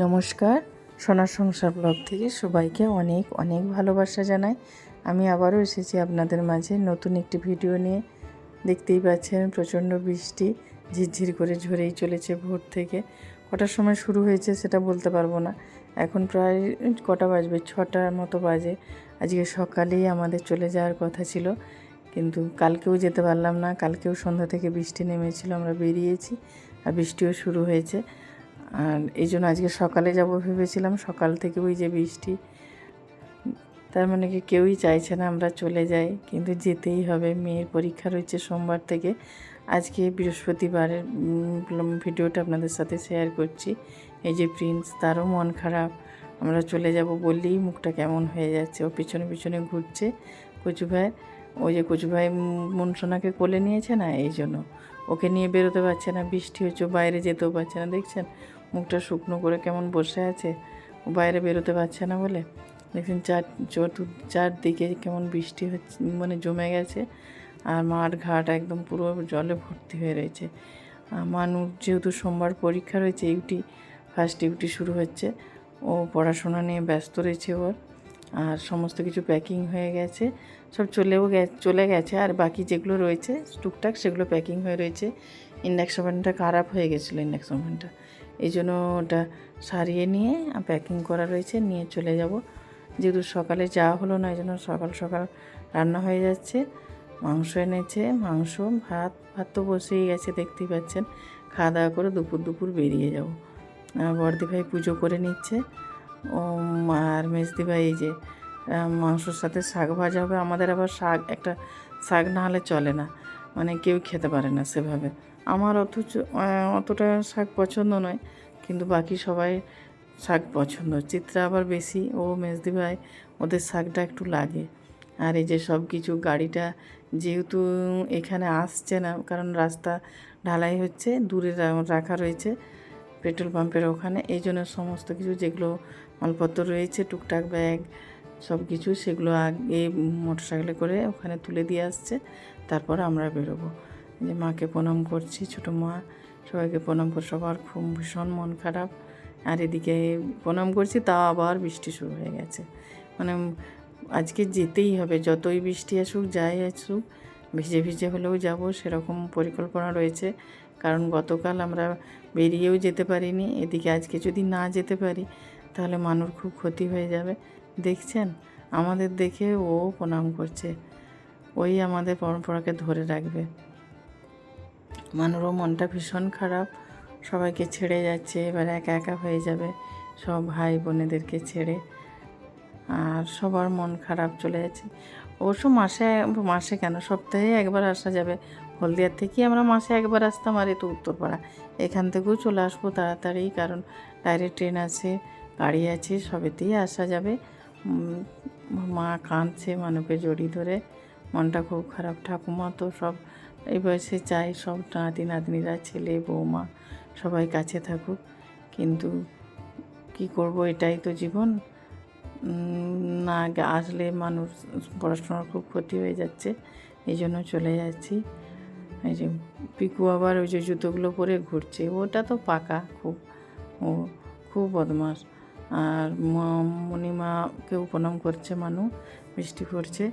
নমস্কার, সোনার সংসার ব্লগ থেকে সবাইকে অনেক অনেক ভালোবাসা জানাই। আমি আবারও এসেছি আপনাদের মাঝে নতুন একটি ভিডিও নিয়ে। দেখতেই পাচ্ছেন প্রচণ্ড বৃষ্টি ঝিরঝির করে ঝরেই চলেছে ভোর থেকে। কটার সময় শুরু হয়েছে সেটা বলতে পারবো না। এখন প্রায় কটা বাজবে, 6টার মতো বাজে। আজকে সকালেই আমাদের চলে যাওয়ার কথা ছিল, কিন্তু কালকেও যেতে পারলাম না। কালকেও সন্ধ্যা থেকে বৃষ্টি নেমেছিল, আমরা বেরিয়েছি আর বৃষ্টিও শুরু হয়েছে। আর এই জন্য আজকে সকালে যাব ভেবেছিলাম, সকাল থেকে ওই যে বৃষ্টি, তার মানে কি কেউই চাইছে না আমরা চলে যাই, কিন্তু যেতেই হবে। মেয়ের পরীক্ষা রয়েছে সোমবার থেকে। আজকে বৃহস্পতিবারের ভিডিওটা আপনাদের সাথে শেয়ার করছি। এই যে প্রিন্স, তারও মন খারাপ। আমরা চলে যাব বললেই মুখটা কেমন হয়ে যাচ্ছে। ও পিছনে পিছনে ঘুরছে। কচু ভাই, ওই যে কচু ভাই মনসোনাকে কোলে নিয়েছে না, এই জন্য ওকে নিয়ে বেরোতে পারছে না। বৃষ্টি হচ্ছে, বাইরে যেতেও পারছে না। দেখছেন মুখটা শুকনো করে কেমন বসে আছে, ও বাইরে বেরোতে পারছে না বলে। দেখছেন চারদিকে কেমন বৃষ্টি হচ্ছে, মানে জমে গেছে। আর মাঠ ঘাট একদম পুরো জলে ভর্তি হয়ে রয়েছে। মানুষ যেহেতু সোমবার পরীক্ষা রয়েছে, ফার্স্ট ডিউটি শুরু হচ্ছে, ও পড়াশোনা নিয়ে ব্যস্ত রয়েছে ওর। আর সমস্ত কিছু প্যাকিং হয়ে গেছে, সব চলে গেছে। আর বাকি যেগুলো রয়েছে টুকটাক সেগুলো প্যাকিং হয়ে রয়েছে। ইন্ডাকশন ফ্যানটা খারাপ হয়ে গেছিলো, ইন্ডাকশন ফ্যানটা, এই জন্য ওটা সারিয়ে নিয়ে প্যাকিং করা রয়েছে, নিয়ে চলে যাব। যেহেতু সকালে যাওয়া হলো না, এই জন্য সকাল সকাল রান্না হয়ে যাচ্ছে। মাংস এনেছে, ভাত তো বসেই গেছে, দেখতেই পাচ্ছেন। খাওয়া দাওয়া করে দুপুর বেরিয়ে যাব। বড়দি ভাই পুজো করে নিচ্ছে, ও আর মেজদি ভাই এই যে মাংসর সাথে শাক ভাজা হবে। আমাদের আবার শাক না হলে চলে না, মানে কেউ খেতে পারে না সেভাবে। আমার অতটা শাক পছন্দ নয়, কিন্তু বাকি সবাই শাক পছন্দ। চিত্রা আবার বেশি, ও মেজদি ভাই, ওদের শাকটা একটু লাগে। আর এই যে সব কিছু গাড়িটা যেহেতু এখানে আসছে না, কারণ রাস্তা ঢালাই হচ্ছে, দূরে রাখা রয়েছে পেট্রোল পাম্পের ওখানে। এই জন্য সমস্ত কিছু যেগুলো মালপত্র রয়েছে, টুকটাক ব্যাগ সব কিছু, সেগুলো আগে মোটরসাইকেলে করে ওখানে তুলে দিয়ে আসছে। তারপর আমরা বেরোবো। যে মাকে প্রণাম করছি, ছোটো মা, সবাইকে প্রণাম করে সবার খুব ভীষণ মন খারাপ। আর এদিকে প্রণাম করছি, তাও আবার বৃষ্টি শুরু হয়ে গেছে। মানে আজকে যেতেই হবে, যতই বৃষ্টি আসুক যাই আসুক, ভিজে ভিজে হলেও যাব, সেরকম পরিকল্পনা রয়েছে। কারণ গতকাল আমরা বেরিয়েও যেতে পারিনি, এদিকে আজকে যদি না যেতে পারি তাহলে মানুষ খুব ক্ষতি হয়ে যাবে। দেখছেন আমাদের দেখে ও প্রণাম করছে, ওই আমাদের পরম্পরাকে ধরে রাখবে। মানুষও মনটা ভীষণ খারাপ, সবাইকে ছেড়ে যাচ্ছে, এবার একা একা হয়ে যাবে সব ভাই বোনেদেরকে ছেড়ে। আর সবার মন খারাপ চলে যাচ্ছে। অবশ্য মাসে কেন, সপ্তাহে একবার আসা যাবে। হলদিয়ার থেকেই আমরা মাসে একবার আসতাম, আর এ তো উত্তরপাড়া, এখান থেকেও চলে আসবো তাড়াতাড়ি, কারণ ডাইরেক্ট ট্রেন আছে, গাড়ি আছে, সবেতেই আসা যাবে। মা কাঁদছে মানুষকে জড়ি ধরে, মনটা খুব খারাপ। ঠাকুমা তো সব এই বয়সে চাই সব নাতি নাতনিরা, ছেলে বৌমা সবাই কাছে থাকুক, কিন্তু কি করব, এটাই তো জীবন। না আসলে মানুষ পড়াশোনার খুব ক্ষতি হয়ে যাচ্ছে, এই জন্য চলে যাচ্ছি। এই যে পিকু আবার ওই যে জুতোগুলো পরে ঘুরছে, ওটা তো পাকা খুব, ও খুব বদমাস। আর মণিমাকেও প্রণাম করছে মানু, বৃষ্টি পড়ছে,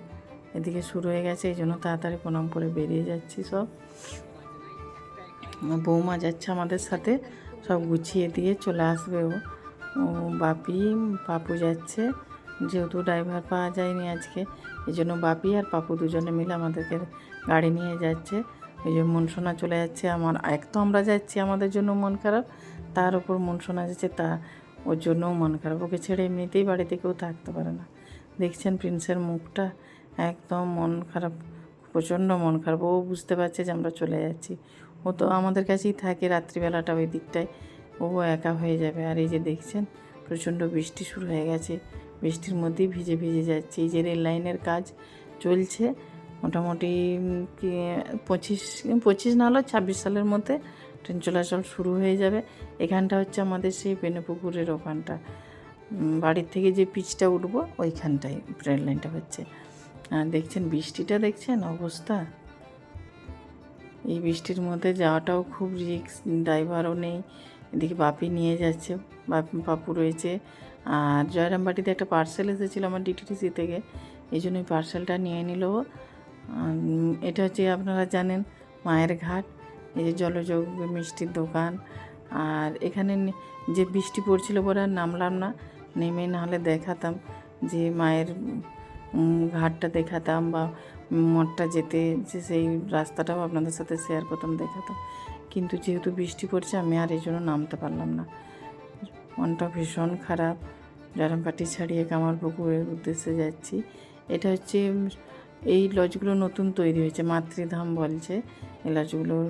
এদিকে শুরু হয়ে গেছে, এই জন্য তাড়াতাড়ি প্রণাম করে বেরিয়ে যাচ্ছি সব। বৌমা যাচ্ছে আমাদের সাথে, সব গুছিয়ে দিয়ে চলে আসবে ও। বাপি পাপু যাচ্ছে, যেহেতু ড্রাইভার পাওয়া যায়নি আজকে, এই জন্য বাপি আর পাপু দুজনে মিলে আমাদেরকে গাড়ি নিয়ে যাচ্ছে। ওই যে মনসোনা চলে যাচ্ছে, এক তো আমরা যাচ্ছি আমাদের জন্য মন খারাপ, তার উপর মনসোনা যাচ্ছে, ওর জন্যও মন খারাপ। ওকে ছেড়ে এমনিতেই বাড়িতে কেউ থাকতে পারে না। দেখছেন প্রিন্সের মুখটা, একদম মন খারাপ, প্রচণ্ড মন খারাপ। ও বুঝতে পারছে যে আমরা চলে যাচ্ছি, ও তো আমাদের কাছেই থাকে রাত্রিবেলাটা ওই দিকটায়, ও একা হয়ে যাবে। আর এই যে দেখছেন প্রচণ্ড বৃষ্টি শুরু হয়ে গেছে, বৃষ্টির মধ্যেই ভিজে ভিজে যাচ্ছে। এই যে রেল লাইনের কাজ চলছে, মোটামুটি 25 না হলো 26 সালের মধ্যে ট্রেন চলাচল শুরু হয়ে যাবে। এখানটা হচ্ছে আমাদের সেই পেনেপুকুরের ওখানটা, বাড়ির থেকে যে পিচটা উঠবো ওইখানটায় রেল লাইনটা হচ্ছে। আর দেখছেন বৃষ্টিটা, দেখছেন অবস্থা। এই বৃষ্টির মধ্যে যাওয়াটাও খুব রিস্ক, ড্রাইভারও নেই, এদিকে বাপি নিয়ে যাচ্ছে, পাপু রয়েছে। আর জয়রামবাটিতে একটা পার্সেল এসেছিলো আমার ডিটিডিসি থেকে, এই জন্য ওই পার্সেলটা নিয়ে নিল। এটা হচ্ছে আপনারা জানেন মায়ের ঘাট, এই যে জলযোগ মিষ্টির দোকান। আর এখানে যে বৃষ্টি পড়ছিল বলে আর নামলাম না, নেমে নাহলে দেখাতাম যে মায়ের ঘাটটা দেখাতাম, বা মঠটা যেতে যে সেই রাস্তাটাও আপনাদের সাথে শেয়ার করতাম, দেখাতাম। কিন্তু যেহেতু বৃষ্টি পড়ছে আমি আর এই জন্য নামতে পারলাম না। মনটা ভীষণ খারাপ। জয়রামবাটি ছাড়িয়ে কামারপুকুরের উদ্দেশ্যে যাচ্ছি। এটা হচ্ছে এই লজগুলো নতুন তৈরি হয়েছে, মাতৃধাম বলছে এই লজগুলোর,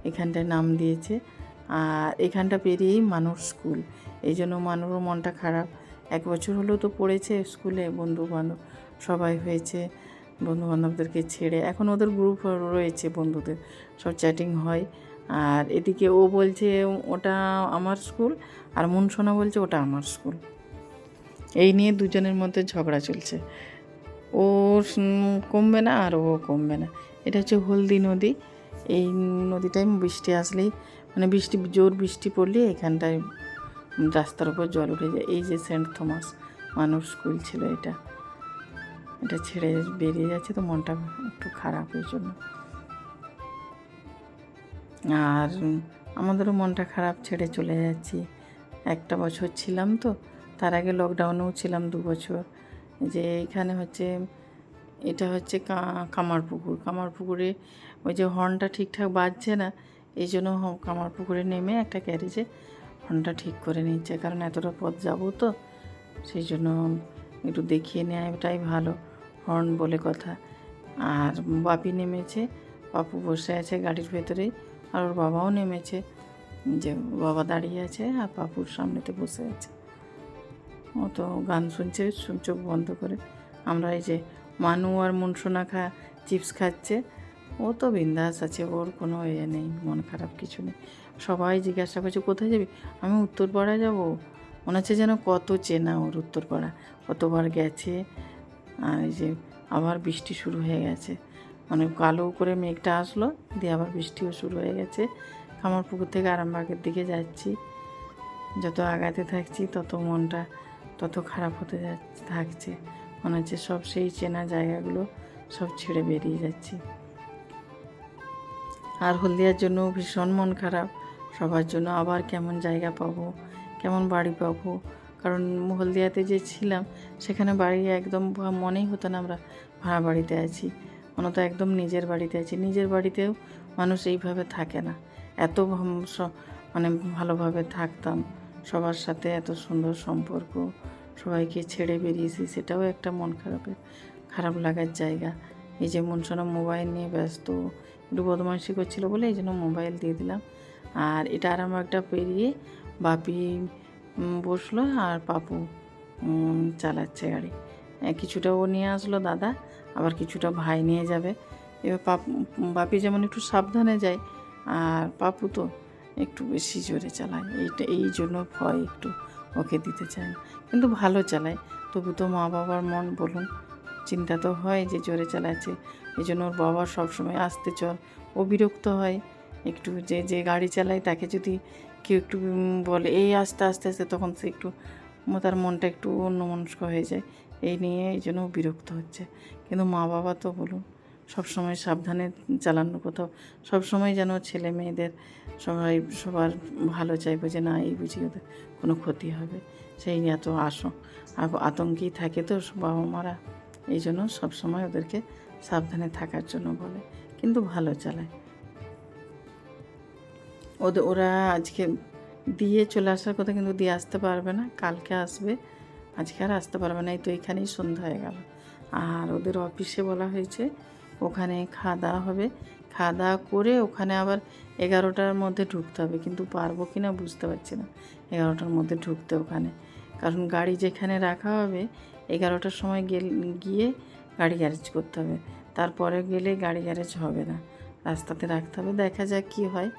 এখানটায় নাম দিয়েছে। আর এখানটা পেরিয়েই মানুষ স্কুল, এই জন্য মানুষের মনটা খারাপ। 1 বছর হলেও তো পড়েছে স্কুলে, বন্ধুবান্ধব সবাই হয়েছে, বন্ধুবান্ধবদেরকে ছেড়ে এখন ওদের গ্রুপ রয়েছে, বন্ধুদের সব চ্যাটিং হয়। আর এদিকে ও বলছে ওটা আমার স্কুল, আর মুনসোনা বলছে ওটা আমার স্কুল। এই নিয়ে দুজনের মধ্যে ঝগড়া চলছে, ও কমবে না আর ও কমবে না। এটা হচ্ছে হলদি নদী। এই নদীটায় বৃষ্টি আসলেই, মানে জোর বৃষ্টি পড়লে এখানটায় রাস্তার উপর জল উঠে যায়। এই যে সেন্ট থমাস মানুষ স্কুল ছিল, এটা ছেড়ে বেরিয়ে যাচ্ছে, তো মনটা একটু খারাপ এই জন্য। আর আমাদেরও মনটা খারাপ, ছেড়ে চলে যাচ্ছি। 1 বছর ছিলাম, তো তার আগে লকডাউনেও ছিলাম 2 বছর। যে এখানে হচ্ছে, এটা হচ্ছে কামারপুকুরে ওই যে হর্নটা ঠিকঠাক বাজছে না, এই জন্য কামারপুকুরে নেমে একটা গ্যারেজে হর্নটা ঠিক করে নিচ্ছে, কারণ এতটা পথ যাবো তো, সেই জন্য একটু দেখিয়ে নেওয়াটাই ভালো, হর্ন বলে কথা। আর বাপি নেমেছে, পাপু বসে আছে গাড়ির ভেতরেই, আর ওর বাবাও নেমেছে, যে বাবা দাঁড়িয়ে আছে আর পাপুর সামনেতে বসে আছে। ও তো গান শুনছে চোখ বন্ধ করে। আমরা এই যে মানু আর মুনসোনা চিপস খাচ্ছে, ও তো বিন্দাস আছে, ওর কোনো নেই, মন খারাপ কিছু নেই। সবাই জিজ্ঞাসা করছে কোথায় যাবি, আমি উত্তরপাড়া যাব। মনে হচ্ছে যেন কত চেনা ওর উত্তরপাড়া, কতবার গেছে। আর এই যে আবার বৃষ্টি শুরু হয়ে গেছে, মানে কালো করে মেঘটা আসলো, দিয়ে আবার বৃষ্টিও শুরু হয়ে গেছে। কামারপুকুর থেকে আরামবাগের দিকে যাচ্ছি। যত আগাতে থাকছি মনটা তত খারাপ হতে থাকছে। মনে হচ্ছে সব সেই চেনা জায়গাগুলো সব ছেড়ে বেরিয়ে যাচ্ছি। আর হলদিয়ার জন্য ভীষণ মন খারাপ, সবার জন্য। আবার কেমন জায়গা পাবো, কেমন বাড়ি পাবো, কারণ হলদিয়াতে যে ছিলাম সেখানে বাড়ি একদম মনেই হতো না আমরা ভাড়া বাড়িতে আছি, মনে তো একদম নিজের বাড়িতে আছি। নিজের বাড়িতেও মানুষ এইভাবে থাকে না, এত মানে ভালোভাবে থাকতাম সবার সাথে, এত সুন্দর সম্পর্ক, সবাইকে ছেড়ে বেরিয়েছি, সেটাও একটা মন খারাপ লাগার জায়গা। এই যে মুনসোনা মোবাইল নিয়ে ব্যস্ত, একটু বদমাইশি করছিল বলে এই জন্য মোবাইল দিয়ে দিলাম। আর এটা আরামবাগটা পেরিয়ে বাপি বসলো আর পাপু চালাচ্ছে গাড়ি। কিছুটা ও নিয়ে আসলো দাদা, আবার কিছুটা ভাই নিয়ে যাবে। এবার বাপি যেমন একটু সাবধানে যায়, আর পাপু তো একটু বেশি জোরে চালায়, এই জন্য ভয় একটু ওকে দিতে চায় না, কিন্তু ভালো চালায়। তবু তো মা বাবার মন বলুন, চিন্তা তো হয় যে জোরে চালাচ্ছে, এই জন্য ওর বাবা সবসময় আস্তে চল। ও বিরক্ত হয় একটু, যে গাড়ি চালায় তাকে যদি কেউ একটু বলে এই আস্তে আস্তে আস্তে, তখন সে একটু তার মনটা একটু অন্যমনস্ক হয়ে যায়। এই নিয়ে এই জন্য বিরক্ত হচ্ছে। কিন্তু মা বাবা তো বলুন সবসময় সাবধানে চালানো, কোথাও সবসময় যেন ছেলে মেয়েদের সবার ভালো চাইবো, যে না এই বুঝি ওদের কোনো ক্ষতি হবে, সেই নিয়ে এত আতঙ্কেই থাকে তো বাবা মারা, এই জন্য সবসময় ওদেরকে সাবধানে থাকার জন্য বলে, কিন্তু ভালো চালায়। ওরা আজকে দিয়ে চলে আসার কথা, কিন্তু দিয়ে আসতে পারবে না, কালকে আসবে, আজকে আর আসতে পারবে না। এই তো এখানেই সন্ধ্যা হয়ে গেল। আর ওদের অফিসে বলা হয়েছে ওখানে খাওয়া দাওয়া হবে, খাওয়া দাওয়া করে ওখানে আবার 11টার মধ্যে ঢুকতে হবে, কিন্তু পারবো কি না বুঝতে পারছি না 11টার মধ্যে ঢুকতে ওখানে, কারণ গাড়ি যেখানে রাখা হবে 11টার সময় গিয়ে গাড়ি গ্যারেজ করতে হবে, তারপরে গেলে গাড়ি গ্যারেজ হবে না, রাস্তাতে রাখতে হবে, দেখা যাক কী হয়।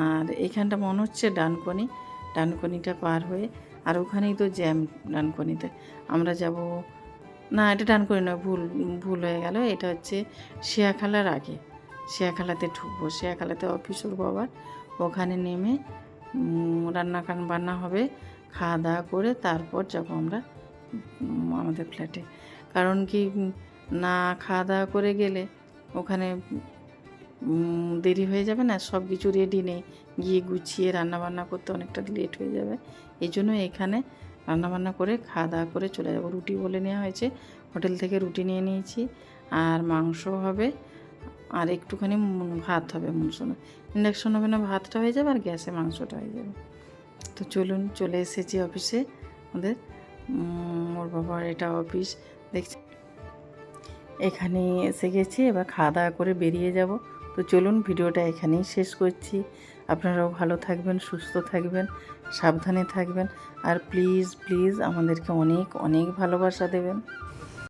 আর এখানটা মনে হচ্ছে ডানকনিটা পার হয়ে, আর ওখানেই তো জ্যাম ডানকনিতে। আমরা যাব না, এটা ডানকনি নয়, ভুল হয়ে গেল, এটা হচ্ছে শিয়াখালার আগে, শিয়াখালাতে ঢুকবো, শিয়াখালাতে অফিস ওর বাবার, ওখানে নেমে রান্না বান্না হবে, খাওয়া দাওয়া করে তারপর যাবো আমরা আমাদের ফ্ল্যাটে। কারণ কি না খাওয়া দাওয়া করে গেলে ওখানে দেরি হয়ে যাবে না, সব কিছু রেডি নেই, গিয়ে গুছিয়ে রান্নাবান্না করতে অনেকটা লেট হয়ে যাবে। এই জন্য এখানে রান্নাবান্না করে খাওয়া দাওয়া করে চলে যাব। রুটি বলে নেওয়া হয়েছে, হোটেল থেকে রুটি নিয়ে নিয়েছি, আর মাংস হবে, আর একটুখানি ভাত হবে। ইন্ডাকশন হবে না, ভাতটা হয়ে যাবে আর গ্যাসে মাংসটা হয়ে যাবে। তো চলুন, চলে এসেছি অফিসে ওদের। ওর বাবার এটা অফিস দেখছি, এখানে এসে গেছি। এবার খাওয়া দাওয়া করে বেরিয়ে যাব। তো চলুন, ভিডিওটা এখানেই শেষ করছি। আপনারাও ভালো থাকবেন, সুস্থ থাকবেন, সাবধানে থাকবেন, আর প্লিজ প্লিজ আমাদেরকে অনেক অনেক ভালোবাসা দেবেন।